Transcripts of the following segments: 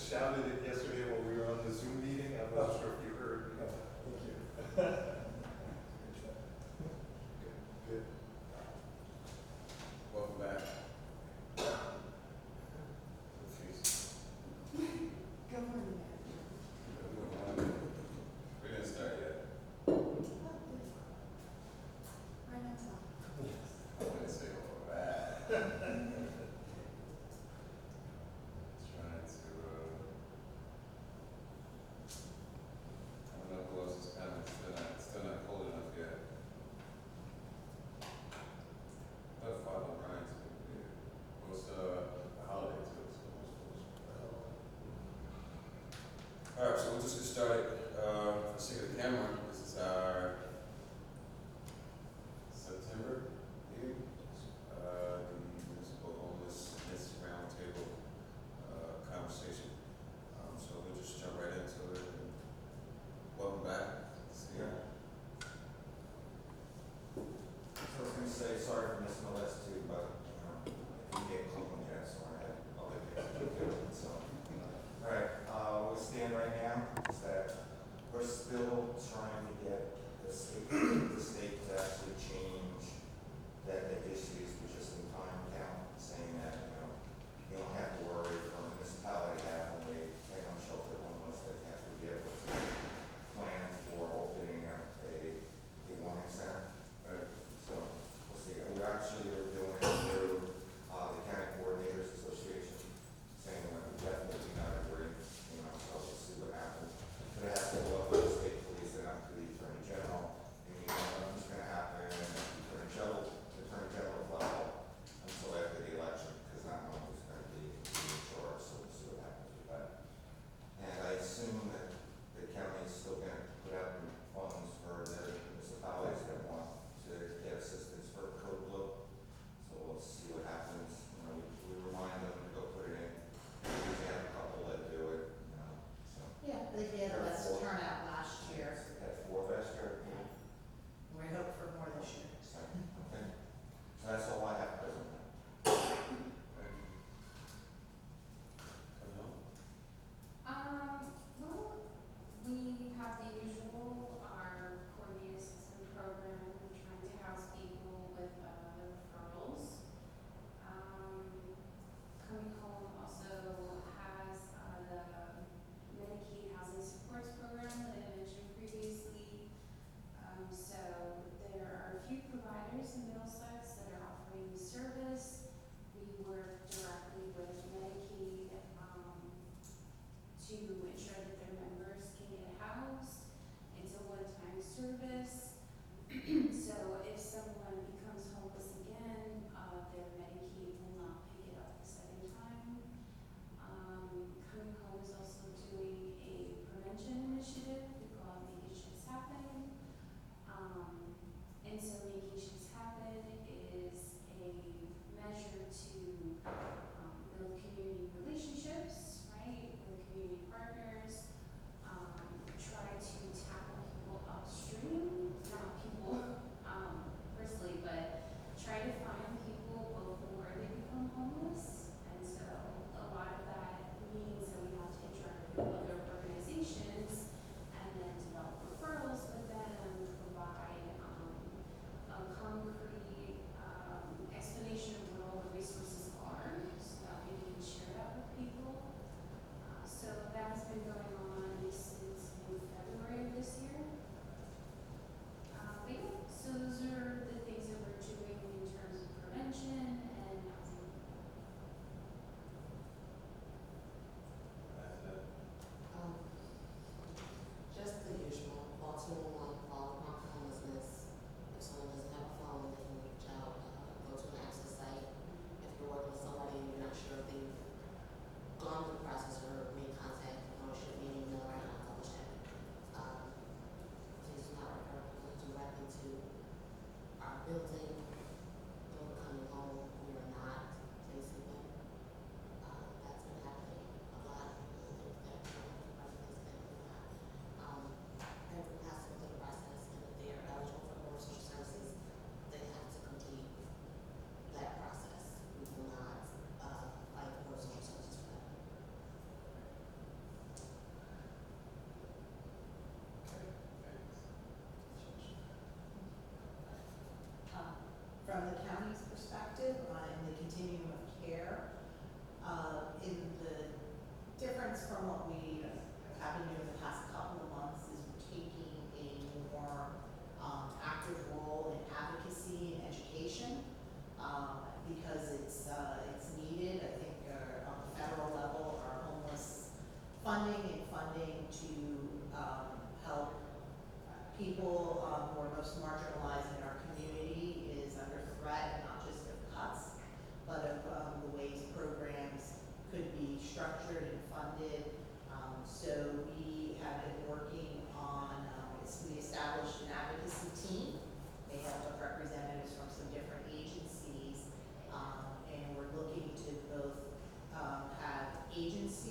shouted it yesterday when we were on the Zoom meeting. I'm not sure if you heard. Thank you. Good. Welcome back. Good morning. We didn't start yet. Right on top. I wouldn't say welcome back. Trying to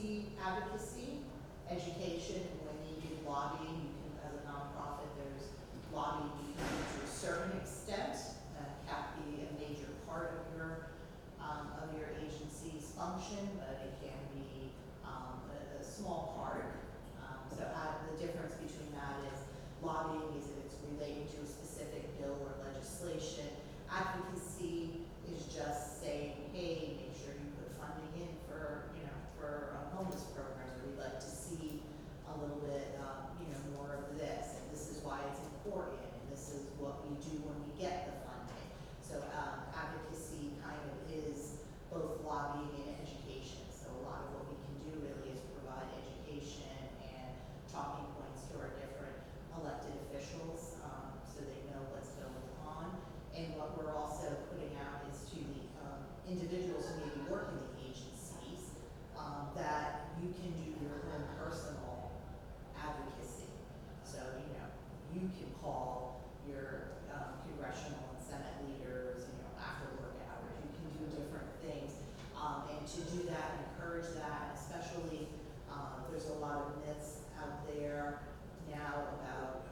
see advocacy, education, and when needed lobbying. You can, as a nonprofit, there's lobbying you can do to a certain extent, can't be a major part of your agency's function, but it can be a small part. The difference between that is lobbying is if it's relating to a specific bill or legislation. Advocacy is just saying, hey, make sure you put funding in for homeless programs, or we'd like to see a little bit, more of this, and this is why it's important, and this is what we do when we get the funding. So advocacy kind of is both lobbying and education. So a lot of what we can do really is provide education and talking points to our different elected officials, so they know what's going on. And what we're also putting out is to the individuals who may be working in agencies, that you can do your own personal advocacy. So, you can call your congressional and Senate leaders, after work hours. You can do different things. And to do that, encourage that, and especially, there's a lot of myths out there now about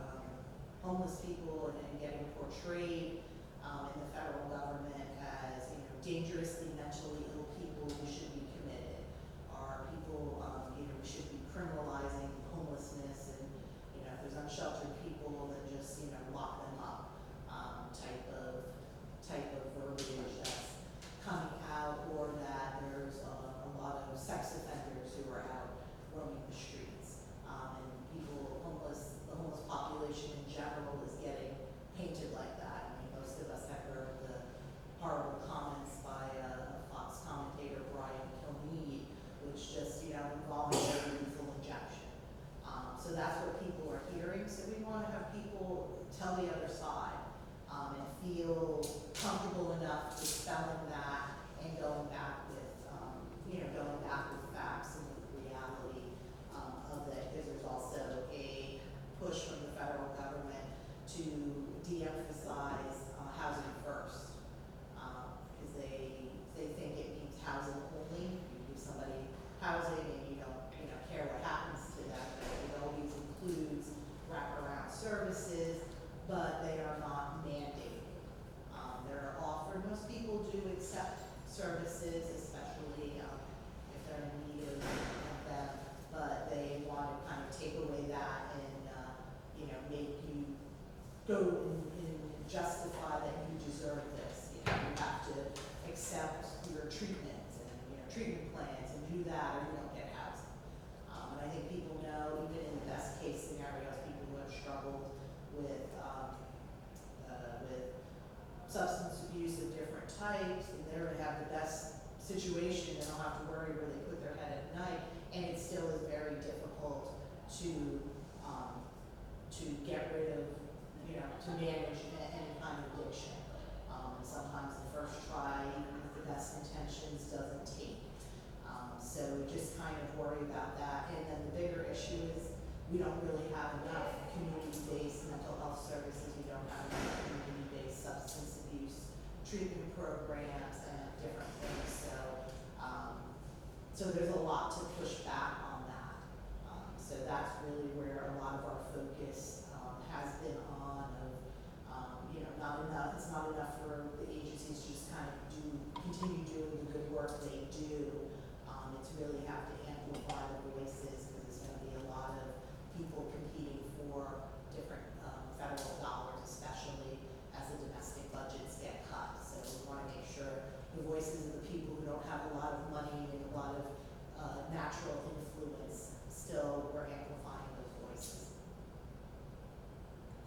homeless people and getting portrayed in the federal government as, dangerously mentally ill people who should be committed, or people, we should be criminalizing homelessness, and, if there's unsheltered people, then just, lock them up, type of verbiage that's coming out, or that there's a lot of sex offenders who are out roaming the streets, and the homeless population in general is getting painted like that. I mean, most of us have heard the horrible comments by Fox commentator Brian Kilmeade, which just, involuntary lethal injection. So that's what people are hearing. So we want to have people tell the other side, and feel comfortable enough dispelling that and going back with facts and with the reality of that. Because there's also a push from the federal government to de-emphasize housing first, because they think it means housing only. You give somebody housing and you don't care what happens to them. It always includes wraparound services, but they are not mandated. They're offered. Most people do accept services, especially if they're in need of them, but they want to kind of take away that and make you go and justify that you deserve this. You have to accept your treatments and treatment plans and do that, or you don't get housing. And I think people know, even in the best case scenarios, people who have struggled with substance abuse of different types, and they're going to have the best situation. They don't have to worry where they put their head at night, and it still is very difficult to get rid of, to manage any kind of addiction. And sometimes the first try, even with the best intentions, doesn't take. So we just kind of worry about that. And then the bigger issue is we don't really have enough community-based mental health services. We don't have enough community-based substance abuse treatment programs and different things. So there's a lot to push back on that. So that's really where a lot of our focus has been on. Not enough. It's not enough for the agencies to just kind of continue doing the good work they do. It's really have to amplify the voices, because there's going to be a lot of people competing for different federal dollars, especially as the domestic budgets get cut. So we want to make sure the voices of the people who don't have a lot of money and a lot of natural influence, still we're amplifying those voices.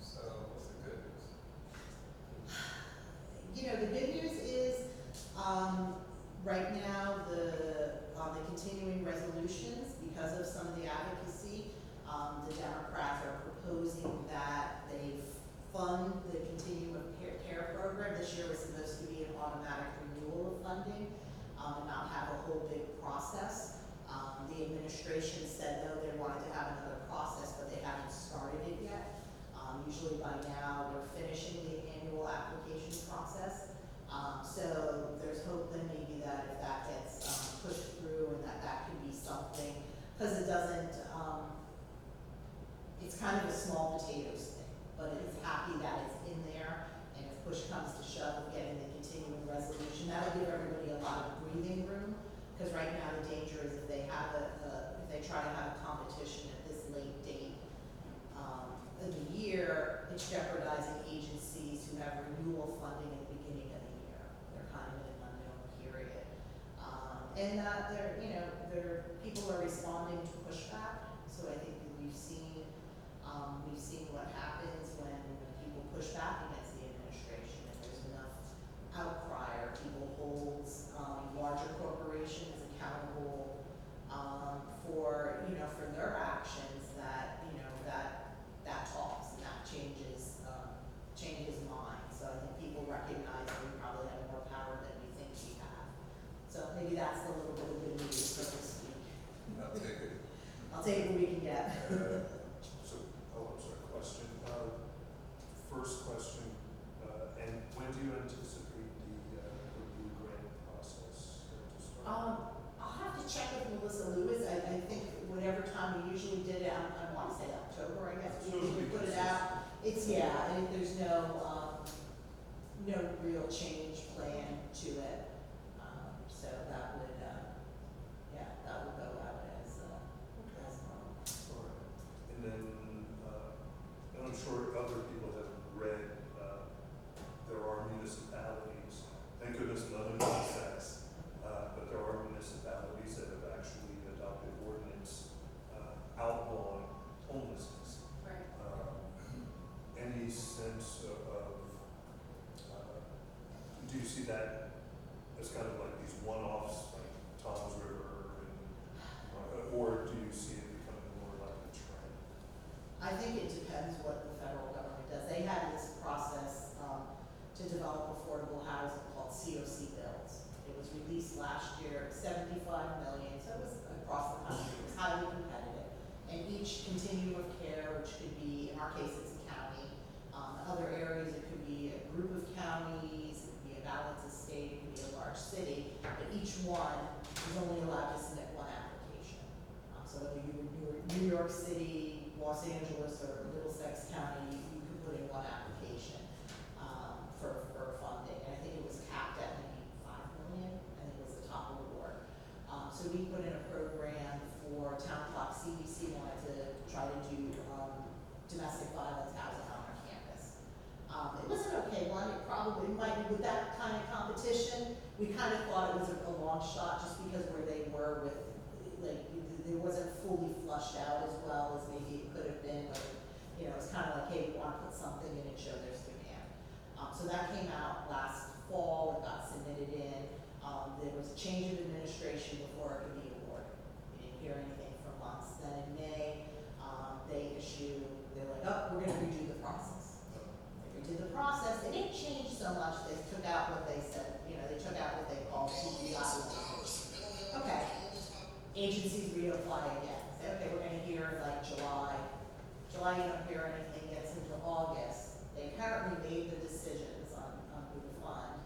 So what's the good news? The good news is, right now, on the continuing resolutions, because of some of the advocacy, the Democrats are proposing that they fund the continuum of care program. This year was supposed to be an automatic renewal of funding, and not have a whole big process. The administration said, no, they wanted to have another process, but they haven't started it yet. Usually by now, we're finishing the annual application process. So there's hope that maybe that if that gets pushed through, and that could be something right now the danger is if they have if they try to have a competition at this late date, of the year, it's jeopardizing agencies who have renewal funding at the beginning of the year. They're kind of in an unknown period. And people are responding to pushback. So I think that we've seen what happens when people push back against the administration. If there's enough outcry, or people holds larger corporations accountable for their actions, that talks and that changes minds. So I think people recognize that we probably have more power than we think we have. So maybe that's the little bit of good news, so to speak. I'll take it. I'll take what we can get. I'm sorry, question. First question, and when do you anticipate the review grant process to start? I'll have to check with Melissa Lewis. I think whatever time we usually did it, I want to say October, I guess, we usually put it out. There's no real change plan to it. So that would go out as normal. All right. And then, and I'm sure other people have read, there are municipalities, thank goodness none of them are sex, but there are municipalities that have actually adopted ordinance outlawing homelessness. Right. Any sense of do you see that as kind of like these one-offs, like Tom's River, or do you see it becoming more like a trend? I think it depends what the federal government does. They had this process to develop affordable housing called COC bills. It was released last year, $75 million, so it was across the country. It was highly competitive. And each continuum of care, which could be, in our case, it's a county. Other areas, it could be a group of counties, it could be a balanced estate, it could be a large city, but each one is only allowed to submit one application. So whether you were New York City, Los Angeles, or Middlesex County, you could put in one application for funding. And I think it was capped at maybe $5 million. I think it was the top award. So we put in a program for town clock. CDC wanted to try to do domestic violence housing on our campus. It was an okay one. It probably might be with that kind of competition. We kind of thought it was a long shot just because where they were with, like, it wasn't fully flushed out as well as maybe it could have been. But, it's kind of like, hey, we want to put something in and show there's demand. So that came out last fall. It got submitted in. There was a change of administration before it could be awarded. We didn't hear anything for months. Then in May, they're like, oh, we're going to redo the process. They redid the process. They didn't change so much. They took out what they said, they took out what they called CPI. Okay. Agencies reapply again. Say, okay, we're going to hear like July. July, you don't hear anything, gets into August. They apparently made the decisions on who to fund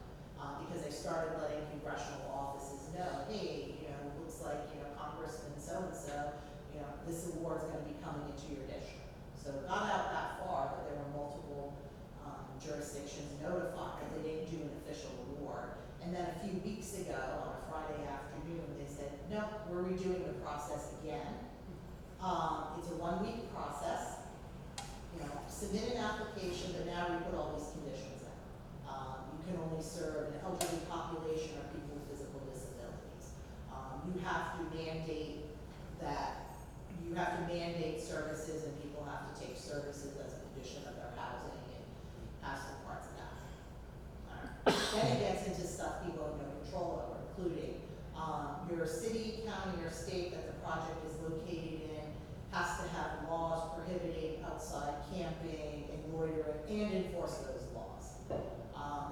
because they started letting congressional offices know, hey, looks like, Congressman so-and-so, this award's going to be coming into your district. So it got out that far, but there were multiple jurisdictions notified, but they didn't do an official award. And then a few weeks ago, on a Friday afternoon, they said, no, we're redoing the process again. It's a 1-week process. Submit an application, but now we put all these conditions in. You can only serve an elderly population or people with physical disabilities. You have to mandate services, and people have to take services as a condition of their housing and some parts of that. Then it gets into stuff people have no control over, including your city, county, or state that the project is located in has to have laws prohibiting outside camping and loitering and enforce those laws.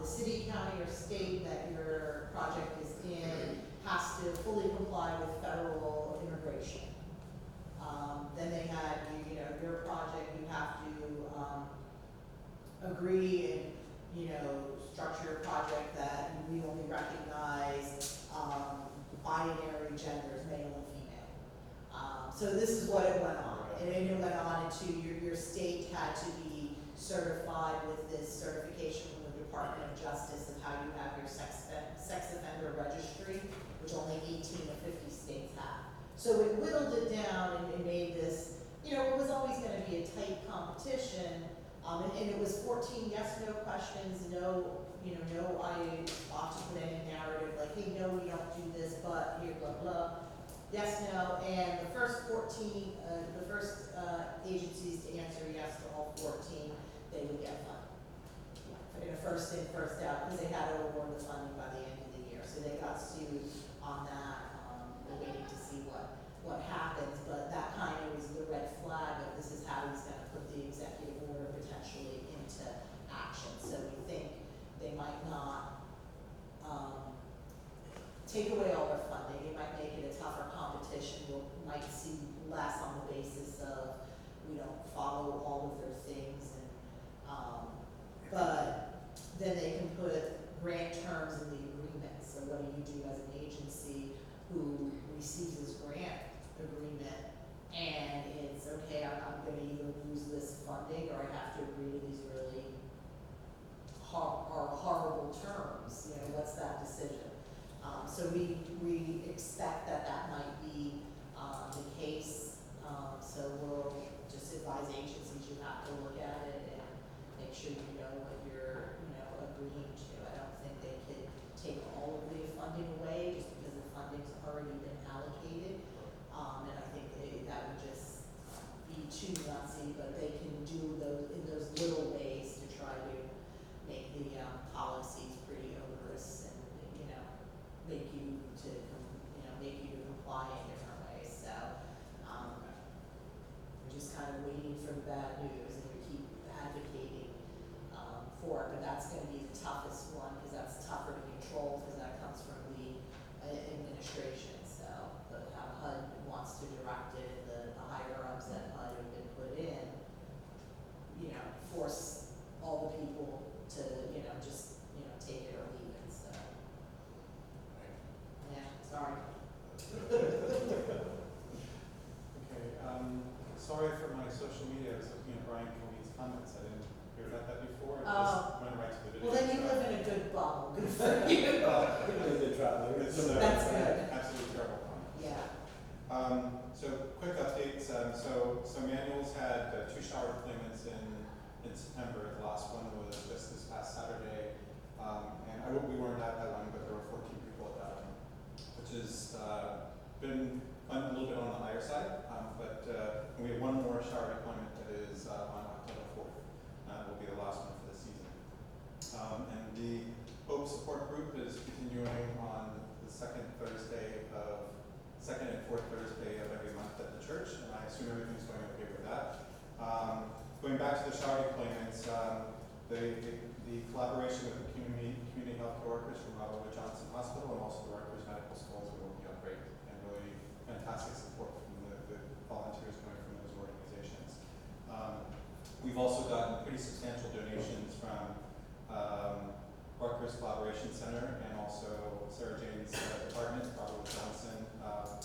The city, county, or state that your project is in has to fully comply with federal immigration. Then they had, your project, you have to agree and, structure a project that we only recognize binary genders, male and female. So this is what it went on. And then it went on into your state had to be certified with this certification from the Department of Justice of how you have your sex offender registry, which which only 18 of 50 states have. So it whittled it down and made this, it was always gonna be a tight competition, and it was 14 yes/no questions, no, no, I ought to put any narrative, like, hey, no, we don't do this, but here, blah, blah, yes, no, and the first 14, agencies to answer yes to all 14, they would get funded. In a first in, first out, because they had to award the funding by the end of the year, so they got sued on that, we're waiting to see what happens, but that kind of was the red flag of this is how he's gonna put the executive order potentially into action, so we think they might not, take away all their funding, it might make it a tougher competition, we might see less on the basis of we don't follow all of their things and, but then they can put grant terms in the agreement, so what do you do as an agency who receives this grant agreement and it's okay, I'm gonna either lose this funding or I have to agree to these really horrible terms, what's that decision? So we expect that might be, the case, so we'll just advise agencies, you have to look at it and make sure you know what you're, agreeing to. I don't think they could take all of the funding away just because the funding's already been allocated. And I think that would just be too nutsy, but they can do those, in those little ways to try to make the, policies pretty onerous and, make you to, comply in different ways. So, we're just kind of waiting for the bad news and we keep advocating, for it, but that's gonna be the toughest one, because that's tougher to control, because that comes from the administration, so, but how HUD wants to direct it, the higher-ups at HUD have been put in, force all the people to, just, take it or leave it, so. Yeah, sorry. Okay, sorry for my social media, I was looking at Brian Cooney's comments, I didn't hear about that before, and just went right to the video. Well, then you live in a good bubble, good for you. It's That's good. Absolutely terrible comment. Yeah. So quick updates, so Manuel's had 2 shower deployments in September, the last one was just this past Saturday, and we weren't at that one, but there were 14 people at that one, which has been a little bit on the higher side, but we have one more shower deployment that is on October 4th. Will be the last one for the season. And the Hope Support Group is continuing on the second and fourth Thursday of every month at the church, and I assume everything's going okay with that. Going back to the shower deployments, the collaboration with the community health care workers from Robert Wood Johnson Hospital and also the Rutgers Medical Schools are working out great, and really fantastic support from the volunteers coming from those organizations. We've also gotten pretty substantial donations from Rutgers Collaboration Center and also Sarah Jane's department, Robert Wood Johnson, of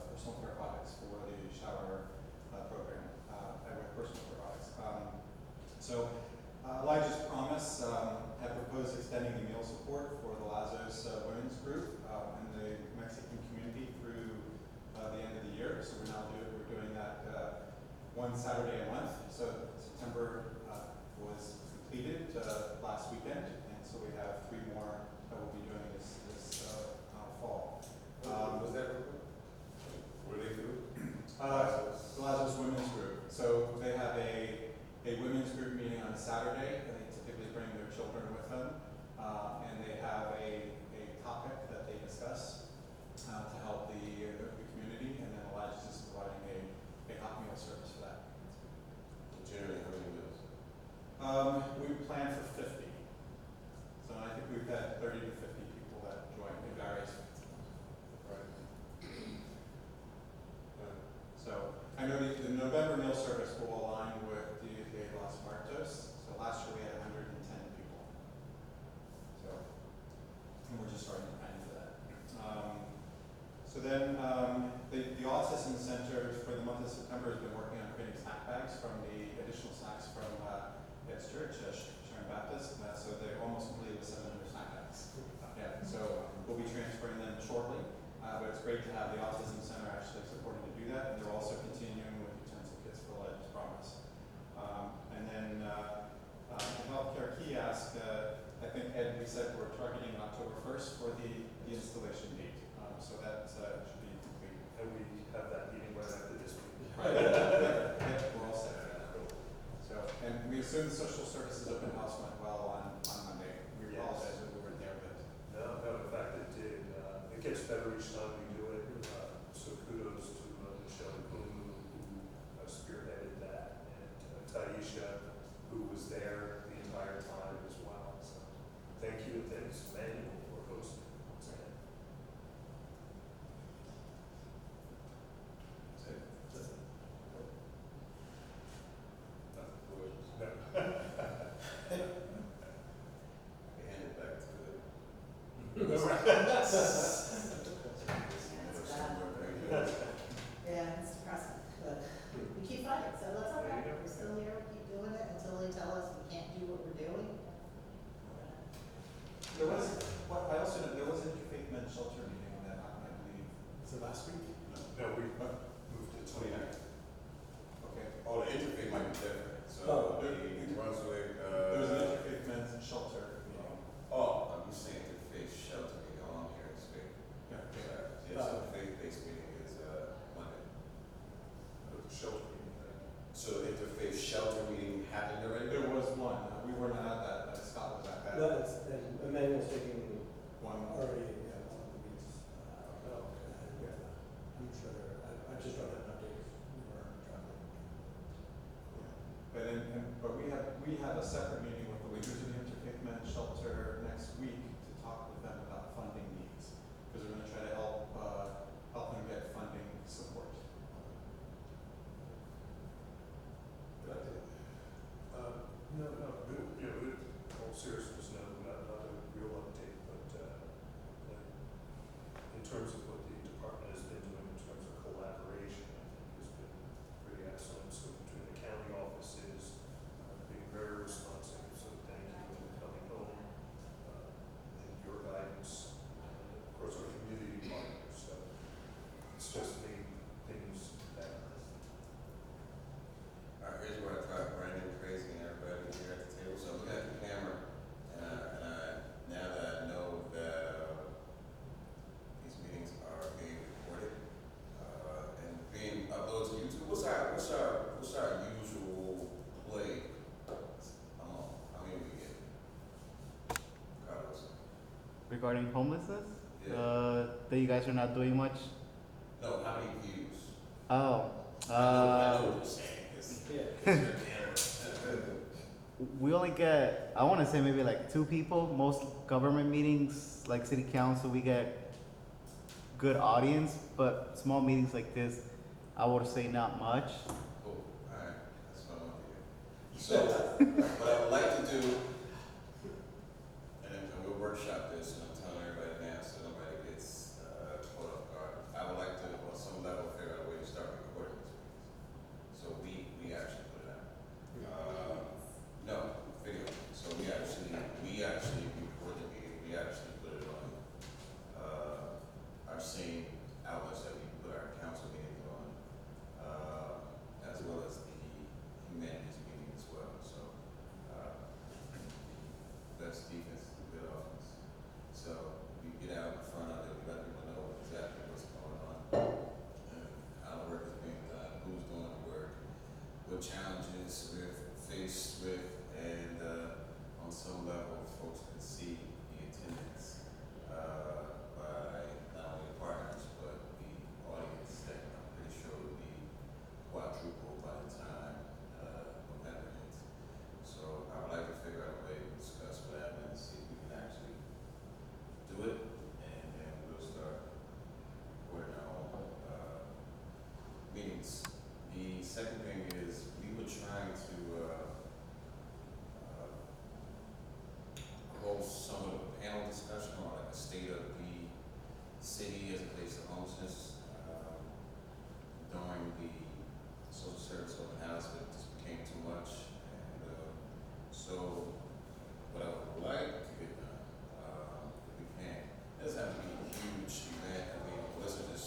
personal care products for the shower program with personal care products. So Elijah's Promise have proposed extending the meal support for the Lazarus Women's Group and the Mexican community through the end of the year. So we're doing that one Saturday a month. So September was completed last weekend, and so we have 3 more that we'll be doing this fall. Was that were they through? The Lazarus Women's Group. So they have a women's group meeting on a Saturday, and they typically bring their children with them, and they have a topic that they discuss to help the community, and then Elijah's is providing a hot meal service for that. Generally, how many meals? We plan for 50. So I think we've had 30 to 50 people that join in various. Right. So I know the November meal service will align with the de Los Muertos. So last year we had 110 people. So, and we're just starting to plan for that. So then the Autism Center for the month of September has been working on creating snack bags from the additional snacks from its church, Sharon Baptist. So they're almost completed with 700 snack bags. Yeah, so we'll be transferring them shortly. it's great to have the Autism Center actually supporting to do that, and they're also continuing with Utensil Kits for Life, as promised. And then the healthcare kiosk, I think Ed, we said we're targeting October 1st for the installation date. So that should be complete. And we have that meeting right after this meeting. Yeah, we're all set. So, and we assume the social services open house went well on Monday. We Yes. apologize that we weren't there, but No, in fact, it did. It gets better each time we do it. So kudos to Michelle Kuhn, who spearheaded that, and Taisha, who was there the entire time as well. So thank you, and thanks to Manuel for hosting once again. That's it. That's it. Nothing for us. No. We hand it back to the. Yeah, it's depressing, but we keep fighting, so that's okay. There you go. We're still here, we keep doing it until they tell us we can't do what we're doing. there was, I also know there was an interfaith men's shelter meeting on that, I believe. So last week? No, we moved to 29th. Okay. Oh, the interfaith might be different, so Oh. the Brunswick, There was an interfaith men's shelter meeting. oh, I'm just saying interfaith shelter meeting, oh, I'm hearing straight. Yeah. Yeah, so faith-based meeting is, Monday. The shelter meeting. So interfaith shelter meeting happened already? There was one, we were not at that, Scott was at that. No, it's, and Emmanuel's taking One. already, yeah, one of the weeks. Oh, okay. Yeah, I'm sure there, I just don't have an update, 'cause we were traveling. But we have a separate meeting with the leaders of the interfaith men's shelter next week to talk with them about funding needs, because we're gonna try to help them get funding support. No, you know, in all seriousness, no, not a real update, but, like, in terms of what the department has been doing in terms of collaboration, I think has been pretty excellent. So between the county offices, being very responsive, so thank you for coming home, and your guidance, and of course, our community partners, so it's just made things better. All right, here's where I drive Brandon crazy and everybody here at the table. So I'm looking at the camera, now that I know that these meetings are being recorded and being uploaded to YouTube, what's our usual play? How many we get? Carlos? Regarding homelessness, Yeah. that you guys are not doing much. No, how many views? Oh, I know what you're saying. It's Yeah. your camera. we only get, I want to say maybe like 2 people. Most government meetings, like city council, we get good audience, but small meetings like this, I would say not much. Cool, alright, that's what I want to hear. So, what I would like to do, and we'll workshop this, and I'm telling everybody now, so nobody gets, caught off guard. I would like to, on some level, figure out a way to start recording this meeting. So we actually put it out. No, video, so we actually record the meeting, we actually put it on, our same outlets that we put our council meetings on, as well as the humanities meeting as well, so, best defense is a good offense. So we get out in front of it, we let people know exactly what's going on, and how the work is being done, who's doing the work, what challenges we're faced with, and on some level, folks can see the attendance by not only the partners, but the audience that I'm pretty sure will be quadruple by the time November hits. So I would like to figure out a way to discuss what happened and see if we can actually do it, and then we'll start recording our own meetings. The second thing is we were trying to host some of the panel discussion on like the state of the city as it relates to homelessness during the social service open house, but it just became too much. And so what I would like to get done, if we can, it doesn't have to be a huge event. I mean, Melissa just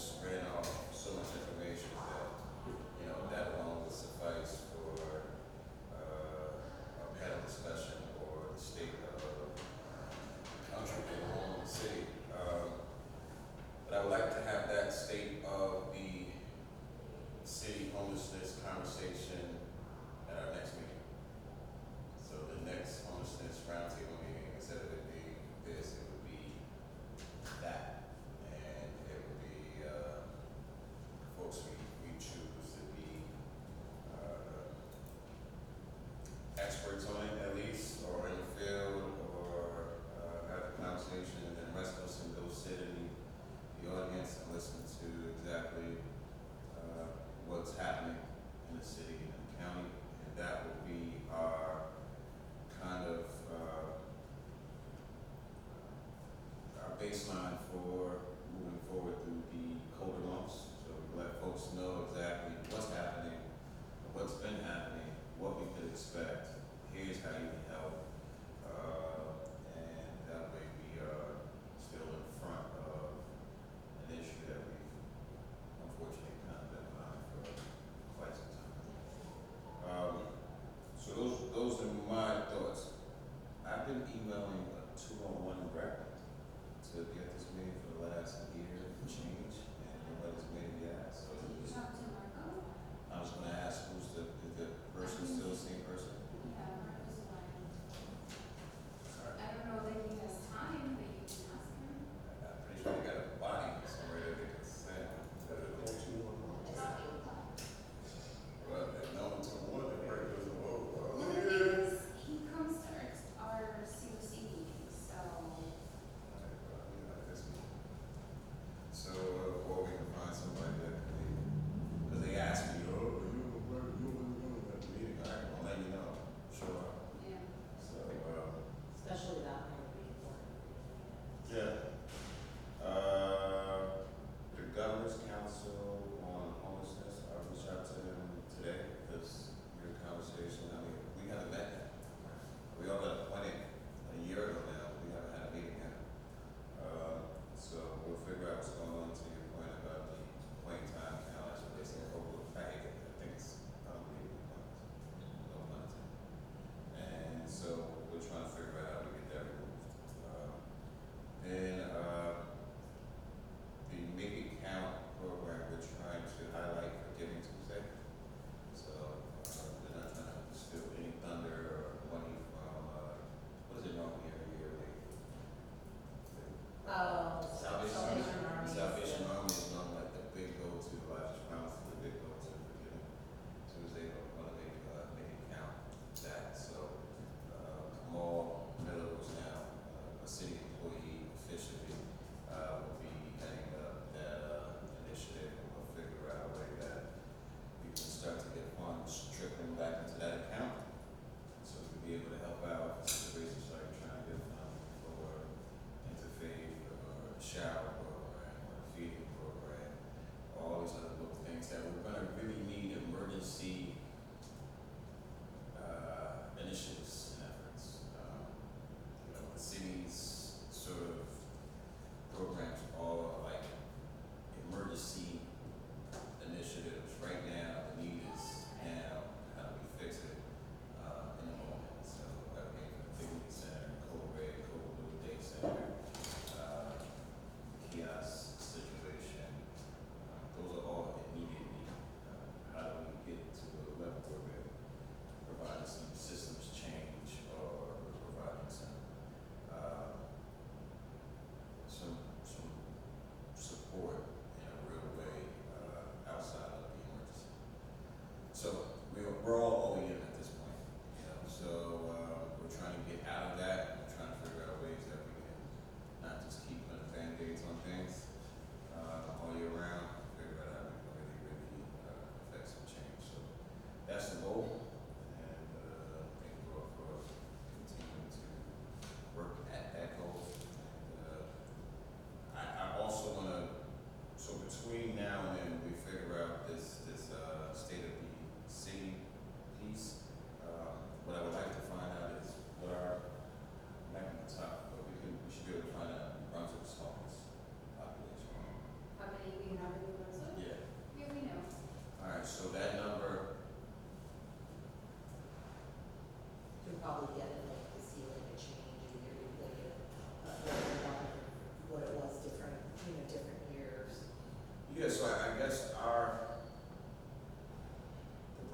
Yeah, so I guess the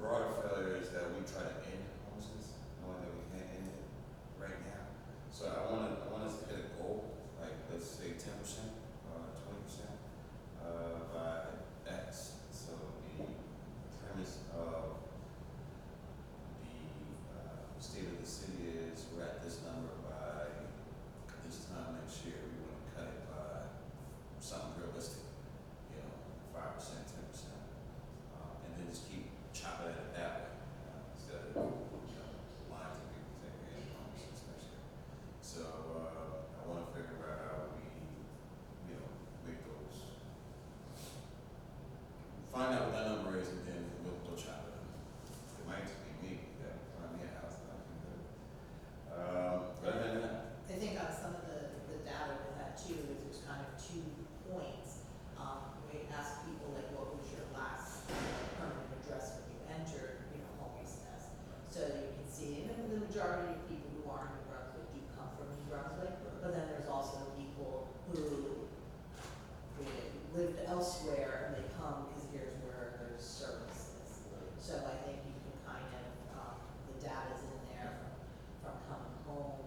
broader failure is that we try to end homelessness, knowing that we can't end it right now. So I want us to hit a goal, like let's say 10%, 20%, by X. So the premise of the state of the city is we're at this number by this time next year. We want to cut it by something realistic, 5%, 10%, and then just keep chopping at it that way instead of lying to people saying we ain't homelessness next year. So I want to figure out how we, make those, find out what that number is, and then we'll chop it up. It might just be me that run me a house that I can do. Other than that, I think on some of the data with that too, is there's kind of 2 points. We ask people like, what was your last permanent address when you entered, homelessness? So you can see, and the majority of people who are in New Brunswick do come from New Brunswick, but then there's also people who lived elsewhere and they come because here's where there's services. So I think you can kind of, the data's in there from coming home,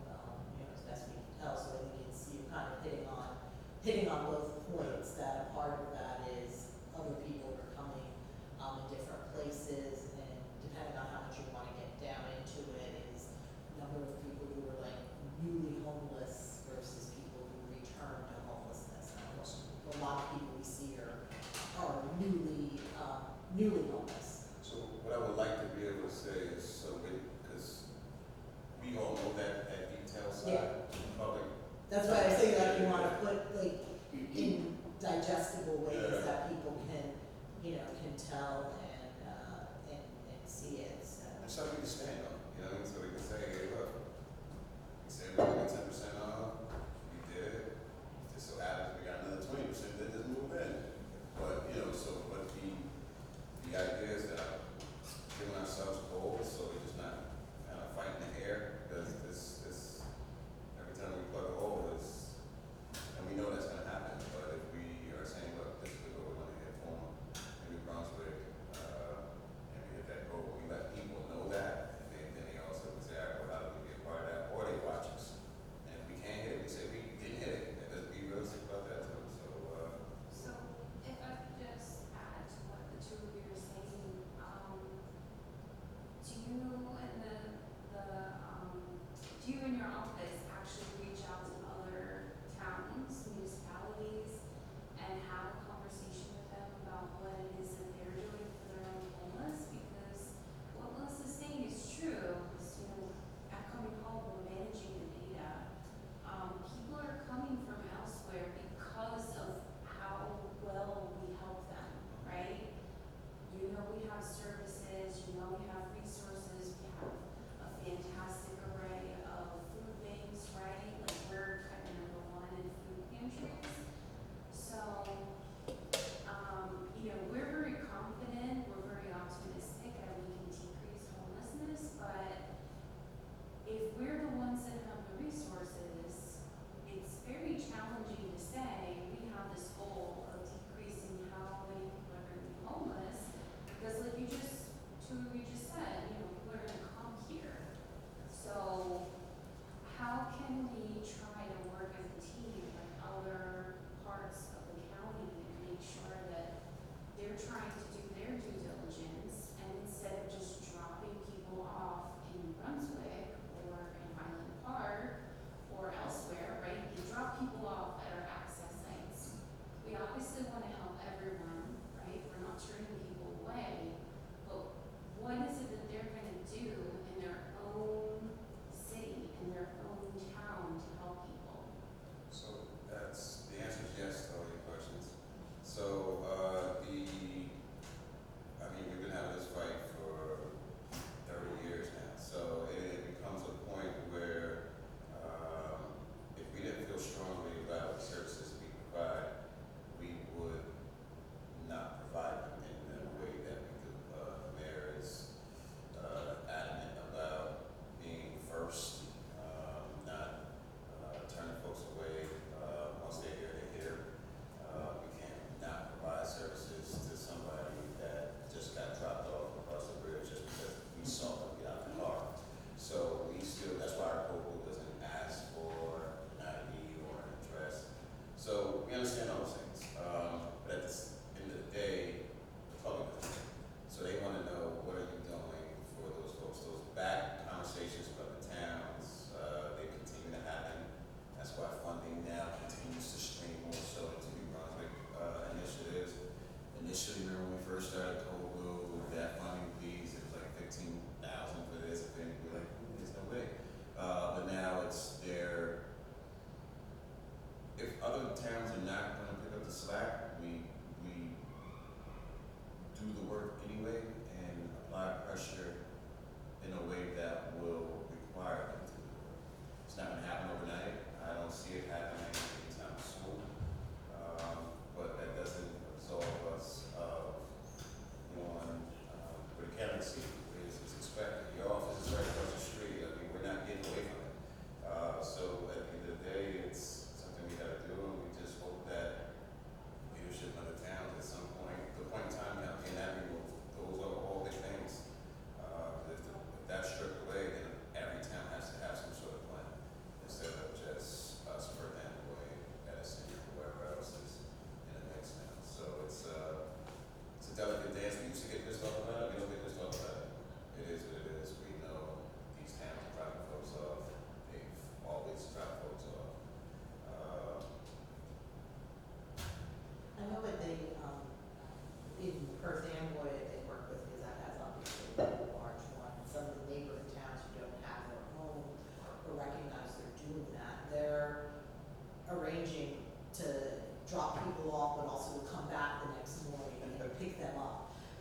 as best we can tell. So I think you're kind of hitting on both points, that a part of that is other people are coming in different places, and depending on how much you want to get down into it, is number of people who are like newly homeless versus people who return to homelessness. And a lot of people we see are newly homeless. so what I would like to be able to say is, because we all know that detail side in public. That's why I say like you want to put like in digestible ways Yeah. that people can, can tell and see it. So. And something to stand on, so we can say, hey, look, we said we're gonna get 10% off, we did it, just so happens we got another 20% that just moved in. But, but the idea is that giving ourselves goals, so we're just not kind of fighting the air, because this, every time we plug a hole, and we know that's gonna happen, but if we are saying, look, this is what we want to get for New Brunswick, and we hit that goal, we let people know that, and then they also can say, all right, well, how do we be a part of that, or they watch us. And if we can't hit it, we say we didn't hit it, and let's be realistic about that too, so. So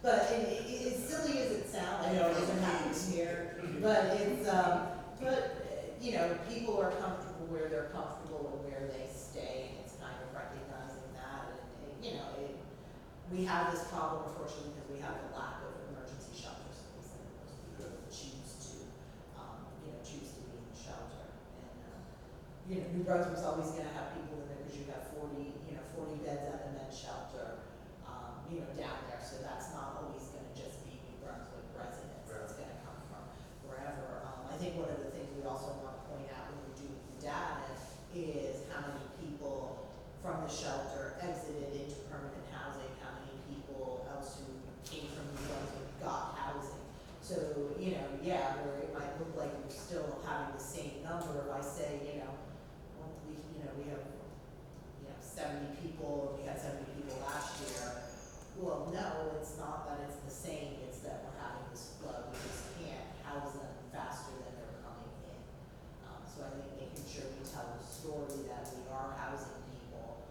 But as silly as it sounds, I know it doesn't happen here, but you know, people are comfortable where they're comfortable and where they stay, and it's kind of recognizing that, and, you know, we have this problem unfortunately because we have the lack of emergency shelter space, and most people choose to, you know, choose to be in the shelter, and, you know, New Brunswick's always gonna have people in there because you have 40 beds at a men's shelter, you know, down there, so that's not always gonna just be New Brunswick residents, it's gonna come from wherever. I think one of the things we also want to point out when we do the data is how many people from the shelter exited into permanent housing, how many people else who came from New Brunswick got housing. So, you know, yeah, where it might look like we're still having the same number, if I say, you know, well, we have 70 people, and we had 70 people last year. Well, no, it's not that it's the same, it's that we're having this flood, we just can't house them faster than they're coming in. So I think making sure we tell the story that we are housing people,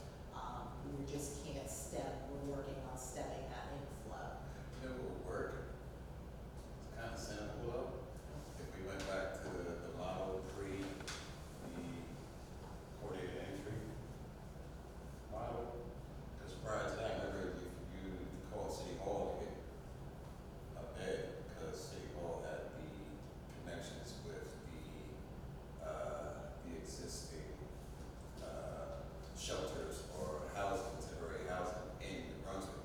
we just can't we're working on stemming that inflow. You know what would work? It's kind of simple though. If we went back to the model pre the coordinated entry model, because prior to that, remember if you called City Hall to get a bed, because City Hall had the connections with the existing shelters or housing, temporary housing in New Brunswick.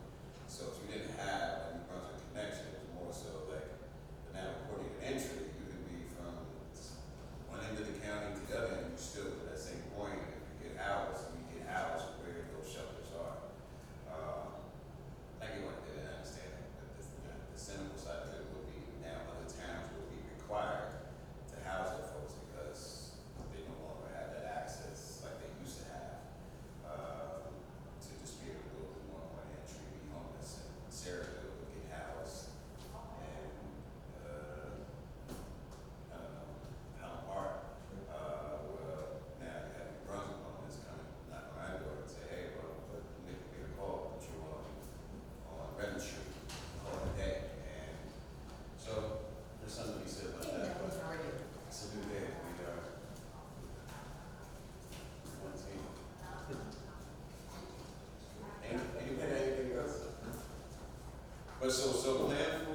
So if you didn't have a New Brunswick connection, it was more so like the now coordinated entry. You can be from one end of the county to the other, and you still at that same point. If you get housed, you get housed where those shelters are. I get what they didn't understand it, but the cynical side of it would be now other towns would be required to house their folks because they no longer have that access like they used to have to just be able to go through one entry, be homeless, and Sarahville would get housed, and I don't know, Highland Park. Well, now you have New Brunswick homeless coming, knock on my door and say, hey, well, let me get a call, put you on Redmond Street, call it a day, and so there's something to be said about that. But it's a new day. We are one team. Anything else? But so the plan